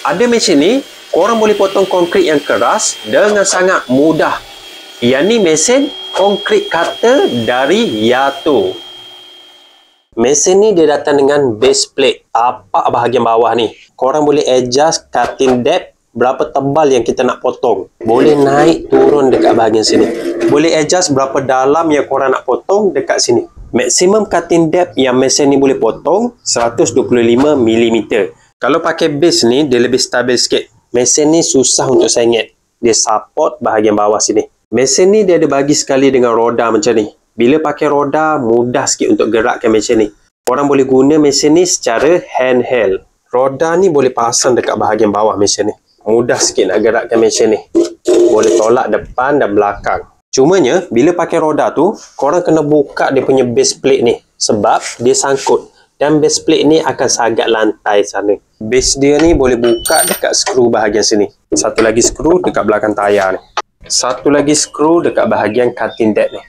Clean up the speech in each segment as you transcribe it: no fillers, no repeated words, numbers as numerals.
Ada mesin ni, korang boleh potong konkrit yang keras dengan sangat mudah. Yang ni mesin konkrit cutter dari Yato. Mesin ni dia datang dengan base plate, tapak bahagian bawah ni. Korang boleh adjust cutting depth, berapa tebal yang kita nak potong. Boleh naik turun dekat bahagian sini. Boleh adjust berapa dalam yang korang nak potong dekat sini. Maximum cutting depth yang mesin ni boleh potong 125mm. Kalau pakai base ni, dia lebih stabil sikit. Mesin ni susah untuk sengit. Dia support bahagian bawah sini. Mesin ni dia ada bagi sekali dengan roda macam ni. Bila pakai roda, mudah sikit untuk gerakkan mesin ni. Korang boleh guna mesin ni secara handheld. Roda ni boleh pasang dekat bahagian bawah mesin ni. Mudah sikit nak gerakkan mesin ni. Boleh tolak depan dan belakang. Cumanya, bila pakai roda tu, korang kena buka dia punya base plate ni. Sebab dia sangkut. Dan base plate ni akan sagat lantai sana. Base dia ni boleh buka dekat skru bahagian sini. Satu lagi skru dekat belakang tayar ni. Satu lagi skru dekat bahagian cutting depth ni.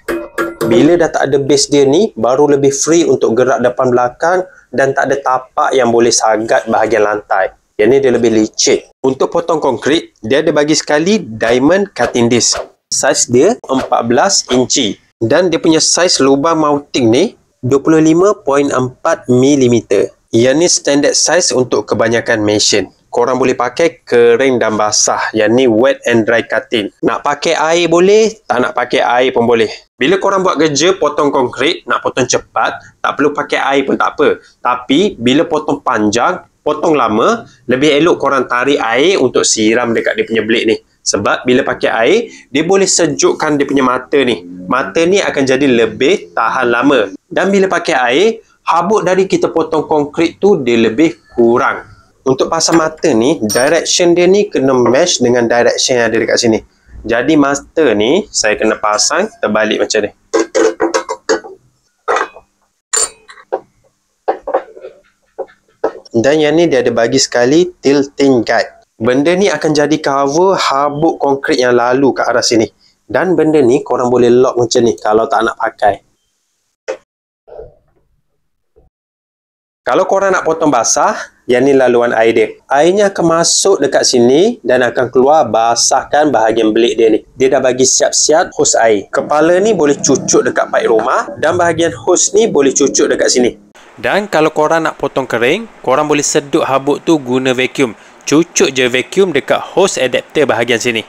Bila dah tak ada base dia ni, baru lebih free untuk gerak depan belakang dan tak ada tapak yang boleh sagat bahagian lantai. Yang ni dia lebih licin. Untuk potong konkrit, dia ada bagi sekali diamond cutting disc. Saiz dia 14 inci. Dan dia punya saiz lubang mounting ni 25.4mm. Yang ni standard size untuk kebanyakan mesin. Korang boleh pakai kering dan basah. Yang ni wet and dry cutting. Nak pakai air boleh, tak nak pakai air pun boleh. Bila korang buat kerja potong konkrit, nak potong cepat, tak perlu pakai air pun tak apa. Tapi bila potong panjang, potong lama, lebih elok korang tarik air untuk siram dekat dia punya blade ni. Sebab bila pakai air, dia boleh sejukkan dia punya mata ni. Mata ni akan jadi lebih tahan lama. Dan bila pakai air, habuk dari kita potong konkrit tu dia lebih kurang. Untuk pasang mata ni, direction dia ni kena match dengan direction yang ada dekat sini. Jadi mata ni, saya kena pasang terbalik macam ni. Dan yang ni dia ada bagi sekali tilting guide. Benda ni akan jadi cover habuk konkrit yang lalu ke arah sini. Dan benda ni korang boleh lock macam ni kalau tak nak pakai. Kalau korang nak potong basah, yang ni laluan air dia. Airnya akan masuk dekat sini dan akan keluar basahkan bahagian blade dia ni. Dia dah bagi siap-siap hose air. Kepala ni boleh cucuk dekat paip rumah dan bahagian hose ni boleh cucuk dekat sini. Dan kalau korang nak potong kering, korang boleh sedut habuk tu guna vacuum. Cucuk je vacuum dekat hose adapter bahagian sini.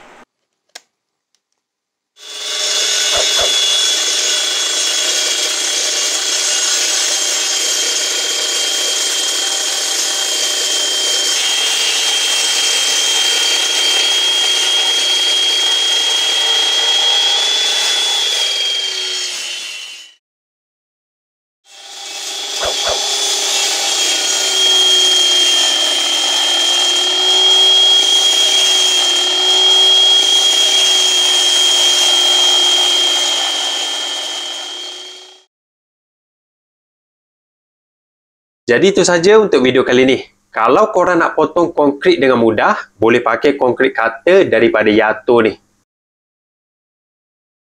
Jadi itu saja untuk video kali ni. Kalau korang nak potong konkrit dengan mudah, boleh pakai konkrit cutter daripada Yato ni.